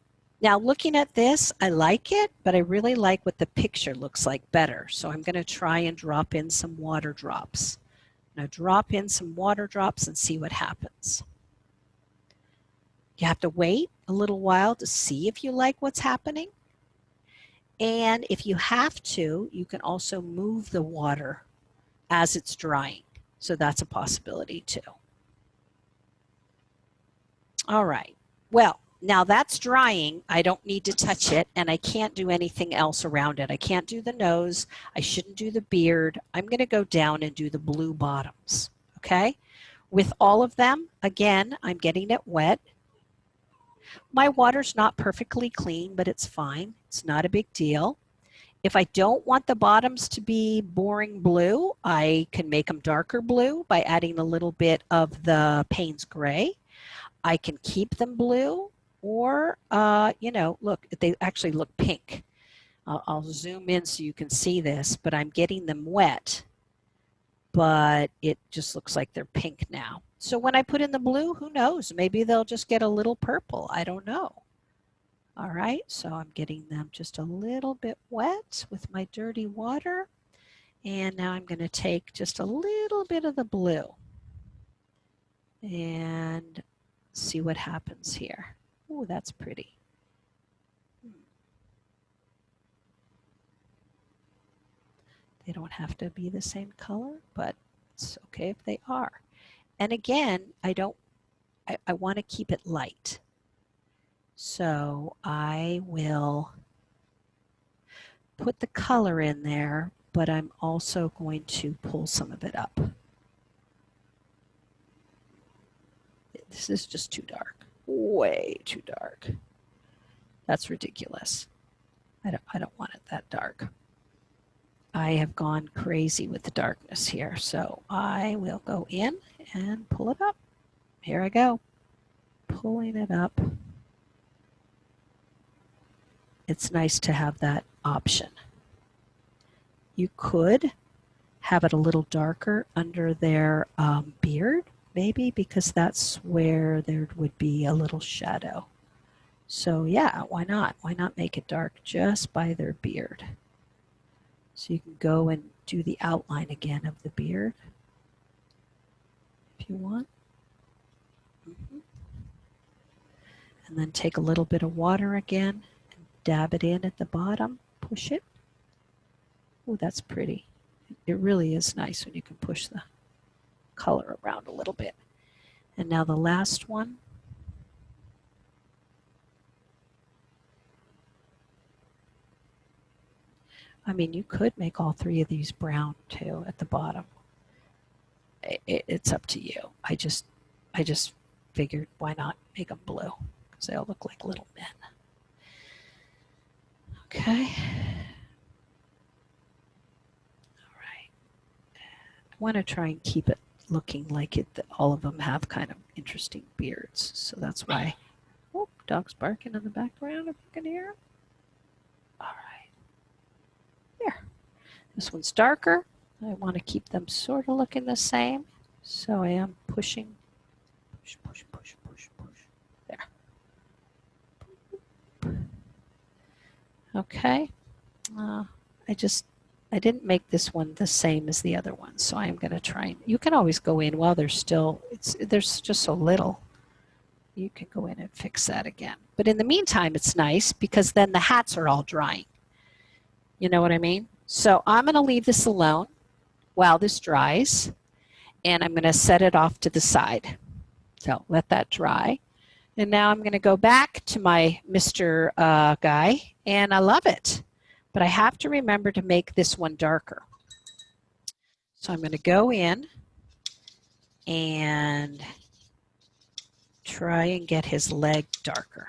Speaker 1: Now looking at this, I like it, but I really like what the picture looks like better. So I'm going to try and drop in some water drops. Now drop in some water drops and see what happens. You have to wait a little while to see if you like what's happening. And if you have to, you can also move the water as it's drying. So that's a possibility too. All right. Well, now that's drying. I don't need to touch it, and I can't do anything else around it. I can't do the nose. I shouldn't do the beard. I'm going to go down and do the blue bottoms, okay? With all of them, again, I'm getting it wet. My water's not perfectly clean, but it's fine. It's not a big deal. If I don't want the bottoms to be boring blue, I can make them darker blue by adding a little bit of the Payne's Gray. I can keep them blue, or, you know, look, they actually look pink. I'll zoom in so you can see this, but I'm getting them wet, but it just looks like they're pink now. So when I put in the blue, who knows? Maybe they'll just get a little purple. I don't know. All right, so I'm getting them just a little bit wet with my dirty water. And now I'm going to take just a little bit of the blue and see what happens here. Oh, that's pretty. They don't have to be the same color, but it's okay if they are. And again, I want to keep it light. So I will put the color in there, but I'm also going to pull some of it up. This is just too dark, way too dark. That's ridiculous. I don't want it that dark. I have gone crazy with the darkness here, so I will go in and pull it up. Here I go, pulling it up. It's nice to have that option. You could have it a little darker under their beard, maybe, because that's where there would be a little shadow. So yeah, why not? Why not make it dark just by their beard? So you can go and do the outline again of the beard if you want. And then take a little bit of water again and dab it in at the bottom, push it. Oh, that's pretty. It really is nice when you can push the color around a little bit. And now the last one. I mean, you could make all three of these brown too at the bottom. It's up to you. I just figured, why not make them blue? Because they all look like little men. Okay. All right. I want to try and keep it looking like all of them have kind of interesting beards. So that's why. Oh, dog's barking in the background if you can hear him. All right. Here. This one's darker. I want to keep them sort of looking the same. So I am pushing. Push, push, push, push, push. There. Okay. I didn't make this one the same as the other one, so I'm going to try. And, you can always go in while there's just so little. You can go in and fix that again. But in the meantime, it's nice because then the hats are all drying. You know what I mean? So I'm going to leave this alone while this dries, and I'm going to set it off to the side. So let that dry. And now I'm going to go back to my Mr. Guy, and I love it. But I have to remember to make this one darker. So I'm going to go in and try and get his leg darker.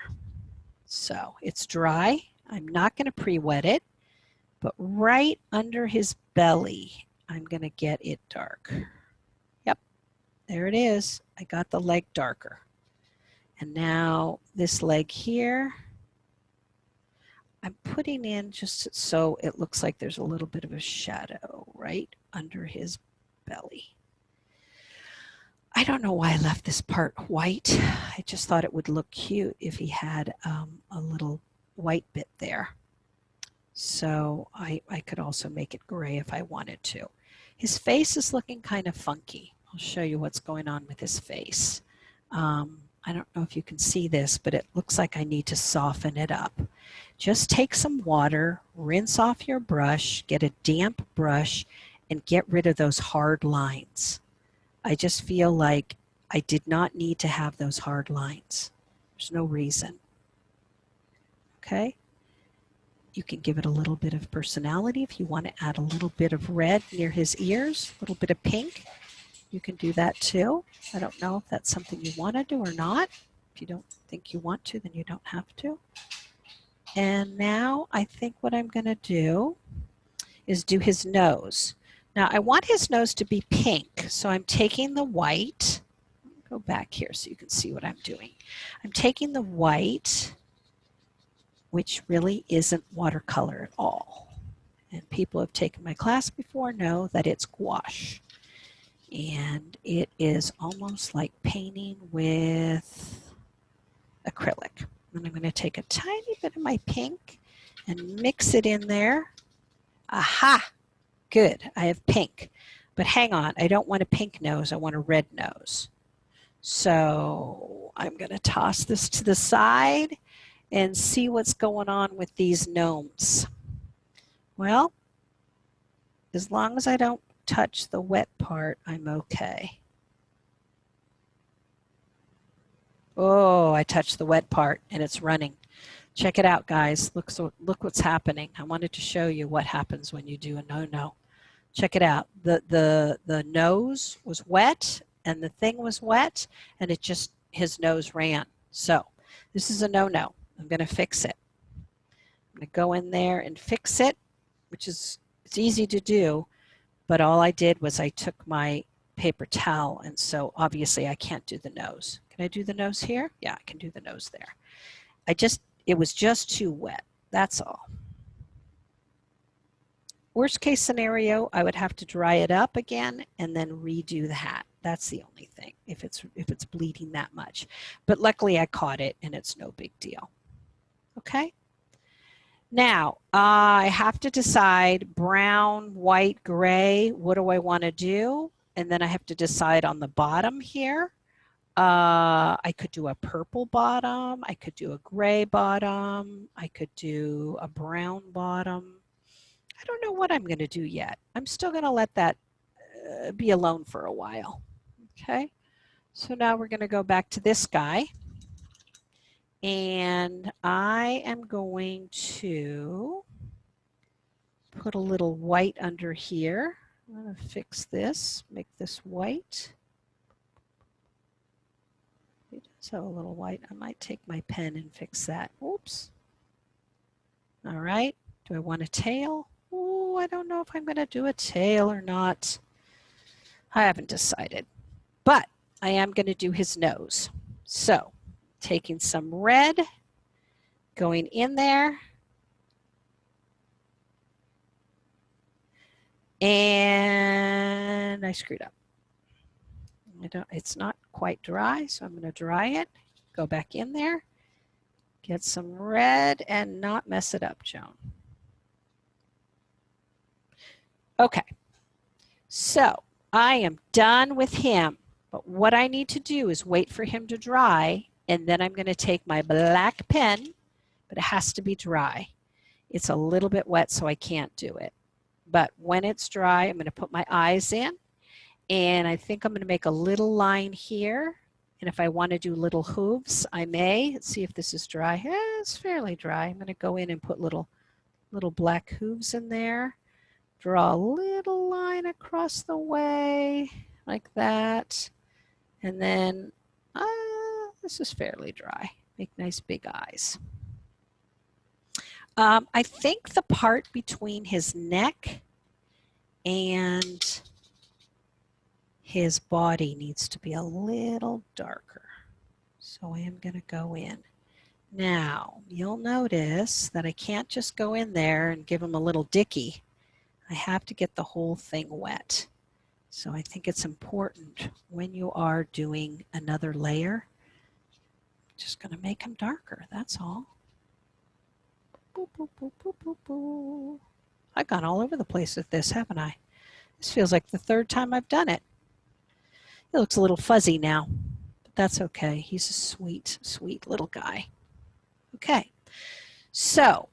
Speaker 1: So it's dry. I'm not going to pre-wet it, but right under his belly, I'm going to get it dark. Yep, there it is. I got the leg darker. And now this leg here, I'm putting in just so it looks like there's a little bit of a shadow right under his belly. I don't know why I left this part white. I just thought it would look cute if he had a little white bit there. So I could also make it gray if I wanted to. His face is looking kind of funky. I'll show you what's going on with his face. I don't know if you can see this, but it looks like I need to soften it up. Just take some water, rinse off your brush, get a damp brush, and get rid of those hard lines. I just feel like I did not need to have those hard lines. There's no reason. Okay? You can give it a little bit of personality if you want to add a little bit of red near his ears, a little bit of pink. You can do that too. I don't know if that's something you want to do or not. If you don't think you want to, then you don't have to. And now I think what I'm going to do is do his nose. Now I want his nose to be pink, so I'm taking the white. Go back here so you can see what I'm doing. I'm taking the white, which really isn't watercolor at all. And people who have taken my class before know that it's gouache. And it is almost like painting with acrylic. And I'm going to take a tiny bit of my pink and mix it in there. Aha! Good, I have pink. But hang on, I don't want a pink nose, I want a red nose. So I'm going to toss this to the side and see what's going on with these gnomes. Well, as long as I don't touch the wet part, I'm okay. Oh, I touched the wet part and it's running. Check it out, guys. Look what's happening. I wanted to show you what happens when you do a no-no. Check it out. The nose was wet and the thing was wet and it just, his nose ran. So this is a no-no. I'm going to fix it. I'm going to go in there and fix it, which is, it's easy to do, but all I did was I took my paper towel, and so obviously I can't do the nose. Can I do the nose here? Yeah, I can do the nose there. It was just too wet. That's all. Worst case scenario, I would have to dry it up again and then redo the hat. That's the only thing, if it's bleeding that much. But luckily I caught it and it's no big deal. Okay? Now, I have to decide brown, white, gray. What do I want to do? And then I have to decide on the bottom here. I could do a purple bottom. I could do a gray bottom. I could do a brown bottom. I don't know what I'm going to do yet. I'm still going to let that be alone for a while. Okay, so now we're going to go back to this guy. And I am going to put a little white under here. I'm going to fix this, make this white. It does have a little white. I might take my pen and fix that. Oops. All right. Do I want a tail? Oh, I don't know if I'm going to do a tail or not. I haven't decided. But I am going to do his nose. So, taking some red, going in there, and I screwed up. It's not quite dry, so I'm going to dry it, go back in there, get some red, and not mess it up, Joan. Okay, so I am done with him, but what I need to do is wait for him to dry, and then I'm going to take my black pen, but it has to be dry. It's a little bit wet, so I can't do it. But when it's dry, I'm going to put my eyes in, and I think I'm going to make a little line here. And if I want to do little hooves, I may. Let's see if this is dry. Yeah, it's fairly dry. I'm going to go in and put little black hooves in there. Draw a little line across the way like that. And then this is fairly dry. Make nice big eyes. I think the part between his neck and his body needs to be a little darker. So I am going to go in. Now, you'll notice that I can't just go in there and give him a little dicky. I have to get the whole thing wet. So I think it's important when you are doing another layer, just going to make him darker, that's all. Boop, boop, boop, boop, boop, boop. I've gone all over the place with this, haven't I? This feels like the third time I've done it. It looks a little fuzzy now, but that's okay. He's a sweet, sweet little guy. Okay, so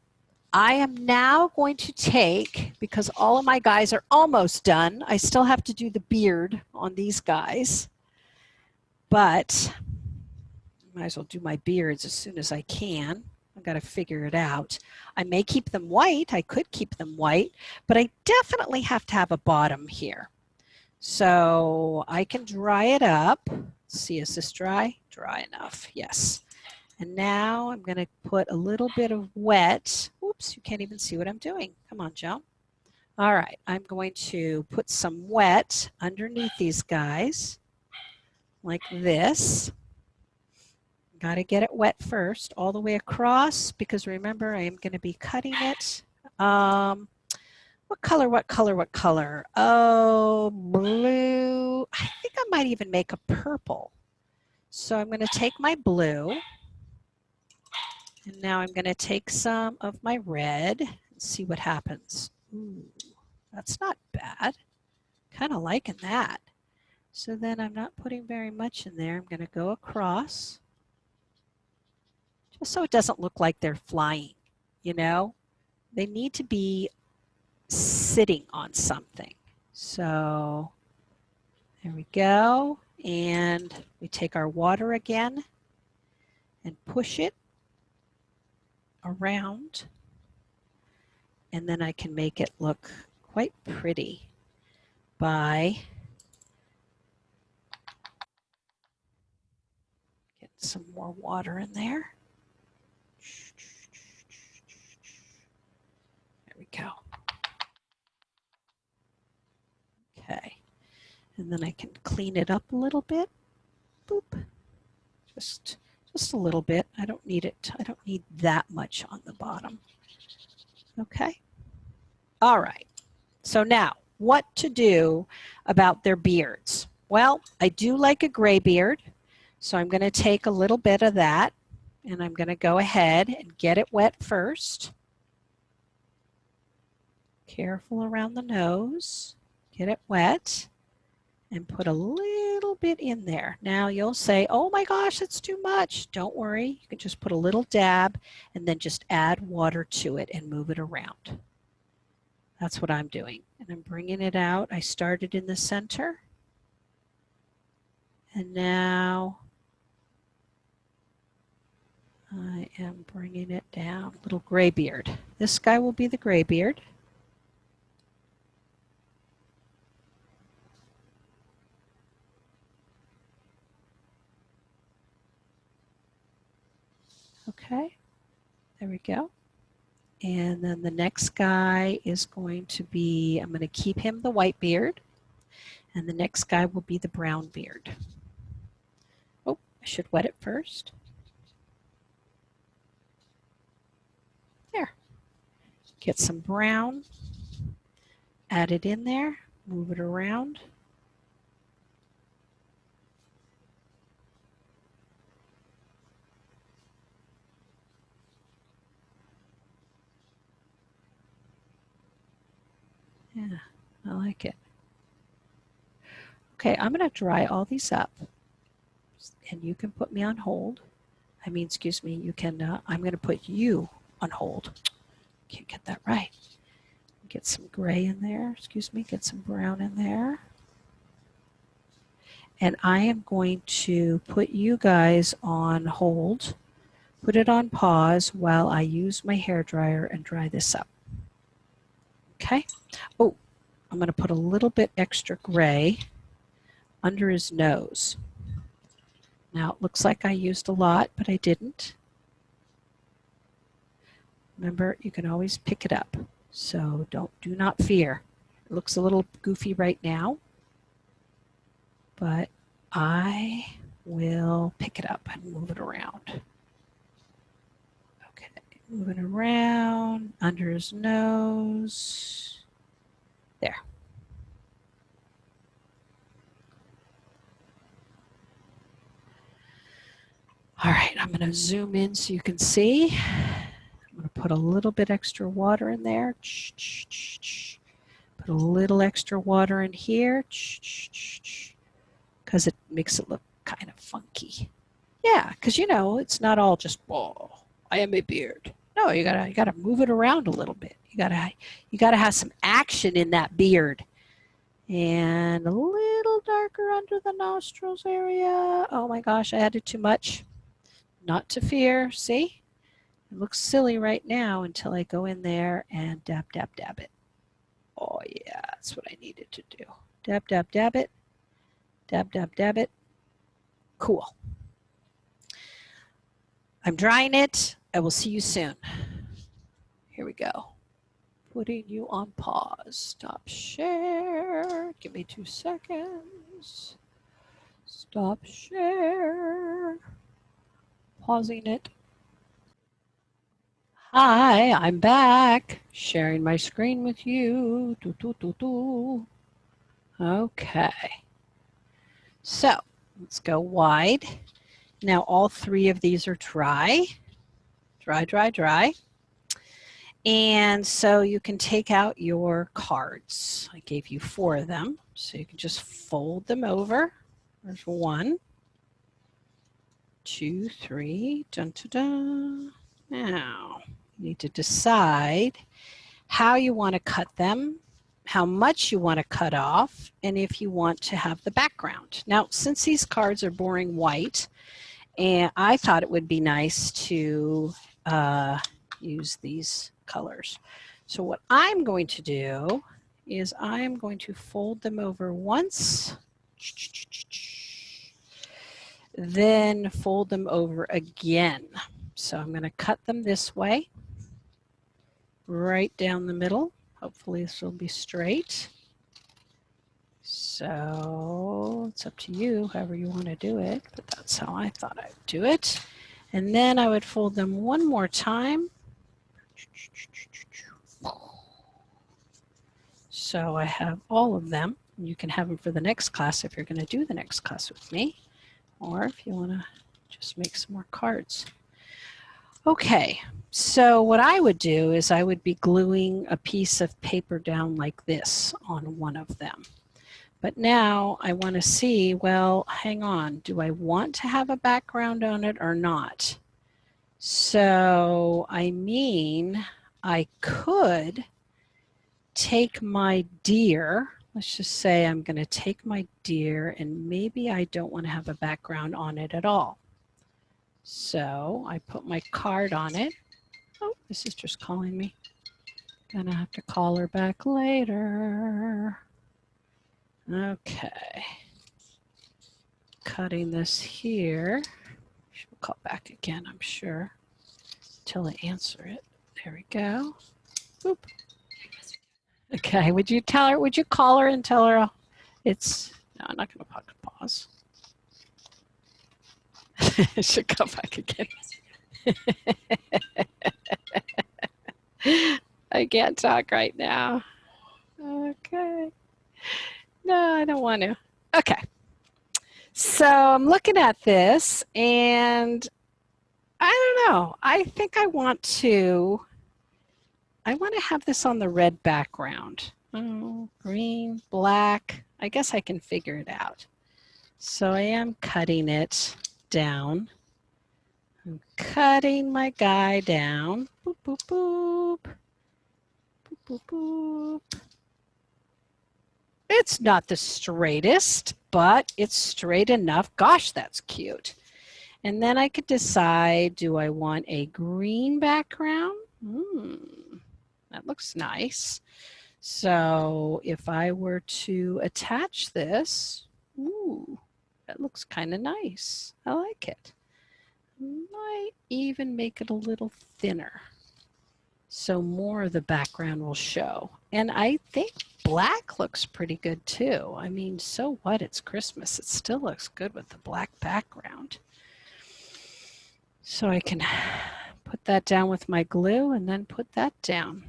Speaker 1: I am now going to take, because all of my guys are almost done, I still have to do the beard on these guys, but I might as well do my beards as soon as I can. I've got to figure it out. I may keep them white. I could keep them white, but I definitely have to have a bottom here. So I can dry it up. Let's see, is this dry? Dry enough, yes. And now I'm going to put a little bit of wet. Oops, you can't even see what I'm doing. Come on, Joan. All right, I'm going to put some wet underneath these guys like this. Got to get it wet first all the way across because remember I am going to be cutting it. What color, what color, what color? Oh, blue. I think I might even make a purple. So I'm going to take my blue. And now I'm going to take some of my red and see what happens. Ooh, that's not bad. Kind of liking that. So then I'm not putting very much in there. I'm going to go across. Just so it doesn't look like they're flying, you know? They need to be sitting on something. So there we go. And we take our water again and push it around. And then I can make it look quite pretty by getting some more water in there. There we go. Okay. And then I can clean it up a little bit. Boop. Just a little bit. I don't need it. I don't need that much on the bottom. Okay. All right. So now, what to do about their beards? Well, I do like a gray beard, so I'm going to take a little bit of that, and I'm going to go ahead and get it wet first. Careful around the nose. Get it wet, and put a little bit in there. Now you'll say, oh my gosh, that's too much. Don't worry. You can just put a little dab, and then just add water to it and move it around. That's what I'm doing. And I'm bringing it out. I started in the center. And now I am bringing it down. Little gray beard. This guy will be the gray beard. Okay. There we go. And then the next guy is going to be, I'm going to keep him the white beard. And the next guy will be the brown beard. Oh, I should wet it first. There. Get some brown. Add it in there. Move it around. Yeah, I like it. Okay, I'm going to dry all these up. And you can put me on hold. I mean, excuse me, you can, I'm going to put you on hold. Can't get that right. Get some gray in there. Excuse me, get some brown in there. And I am going to put you guys on hold. Put it on pause while I use my hairdryer and dry this up. Okay. Oh, I'm going to put a little bit extra gray under his nose. Now it looks like I used a lot, but I didn't. Remember, you can always pick it up. So do not fear. It looks a little goofy right now. but I will pick it up and move it around. Okay, move it around under his nose. There. All right, I'm going to zoom in so you can see. I'm going to put a little bit extra water in there. Put a little extra water in here because it makes it look kind of funky. Yeah, because you know it's not all just whoa, I am a beard. No, you gotta move it around a little bit. You gotta have some action in that beard. And a little darker under the nostrils area. Oh my gosh, I added too much. Not to fear. See? It looks silly right now until I go in there and dab, dab, dab it. Oh yeah, that's what I needed to do. Dab, dab, dab it. Dab, dab, dab it. Cool. I'm drying it. I will see you soon. Here we go. Putting you on pause. Stop share. Give me 2 seconds. Stop share. Pausing it. Hi, I'm back. Sharing my screen with you. Okay. So let's go wide. Now all 3 of these are dry. Dry, dry, dry. And so you can take out your cards. I gave you 4 of them. So you can just fold them over. There's 1, 2, 3. Dun, dun, dun. Now you need to decide how you want to cut them, how much you want to cut off, and if you want to have the background. Now, since these cards are boring white, and I thought it would be nice to use these colors. So what I'm going to do is I am going to fold them over once, then fold them over again. So I'm going to cut them this way, right down the middle. Hopefully this will be straight. So it's up to you, however you want to do it, but that's how I thought I would do it. And then I would fold them one more time. So I have all of them. You can have them for the next class if you're going to do the next class with me, or if you want to just make some more cards. Okay, so what I would do is I would be gluing a piece of paper down like this on one of them. But now I want to see, well, hang on, do I want to have a background on it or not? So, I mean, I could take my deer, let's just say I'm going to take my deer and maybe I don't want to have a background on it at all. So I put my card on it. Oh, my sister's calling me. Gonna have to call her back later. Okay. Cutting this here. She'll call back again, I'm sure, until I answer it. There we go. Boop. Okay, would you tell her, would you call her and tell her it's, no, I'm not gonna pause. She'll come back again. I can't talk right now. Okay. No, I don't want to. Okay. So I'm looking at this and I don't know. I think I want to have this on the red background. Oh, green, black. I guess I can figure it out. So I am cutting it down. I'm cutting my guy down. Boop, boop, boop. Boop, boop, boop. It's not the straightest, but it's straight enough. Gosh, that's cute. And then I could decide, do I want a green background? That looks nice. So if I were to attach this, ooh, that looks kind of nice. I like it. Might even make it a little thinner so more of the background will show. And I think black looks pretty good too. I mean, so what? It's Christmas. It still looks good with the black background. So I can put that down with my glue and then put that down.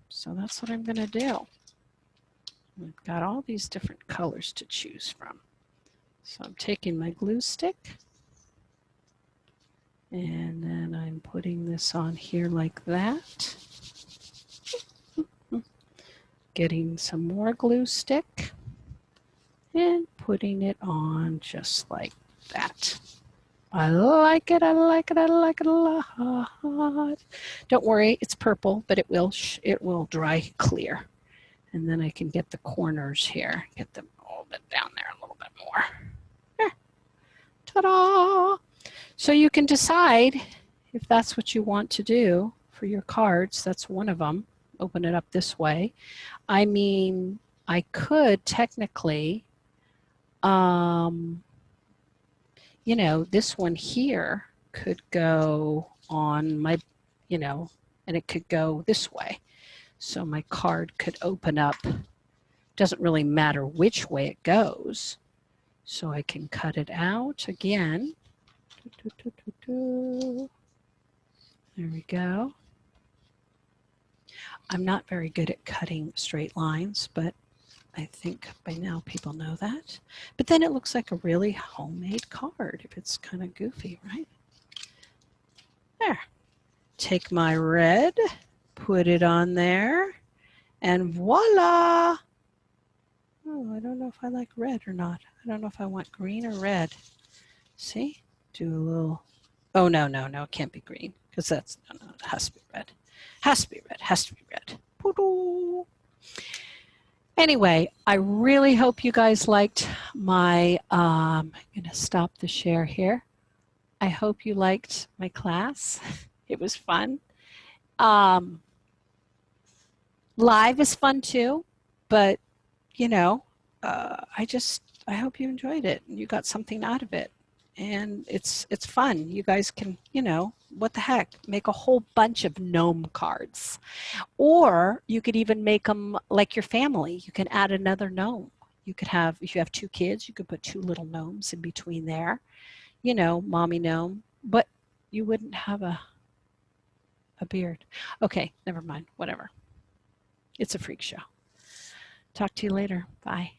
Speaker 1: So that's what I'm going to do. We've got all these different colors to choose from. So I'm taking my glue stick and then I'm putting this on here like that. Getting some more glue stick and putting it on just like that. I like it, I like it, I like it a lot. Don't worry, it's purple, but it will dry clear. And then I can get the corners here, get them a little bit down there a little bit more. There. Ta-da! So you can decide if that's what you want to do for your cards. That's one of them. Open it up this way. I mean, I could technically, you know, this one here could go on my, you know, and it could go this way. So my card could open up. Doesn't really matter which way it goes. So I can cut it out again. There we go. I'm not very good at cutting straight lines, but I think by now people know that. But then it looks like a really homemade card if it's kind of goofy, right? There. Take my red, put it on there, and voila! Oh, I don't know if I like red or not. I don't know if I want green or red. See? Do a little... Oh, no, no, no, it can't be green because that's... No, no, it has to be red. Has to be red, has to be red. Poo-doo. Anyway, I really hope you guys liked my... I'm going to stop the share here. I hope you liked my class. It was fun. Live is fun too, but you know, I hope you enjoyed it and you got something out of it. And it's fun. You guys can, you know, what the heck, make a whole bunch of gnome cards. Or you could even make them like your family. You can add another gnome. You could have, if you have 2 kids, you could put 2 little gnomes in between there. You know, mommy gnome, but you wouldn't have a beard. Okay, never mind, whatever. It's a freak show. Talk to you later. Bye.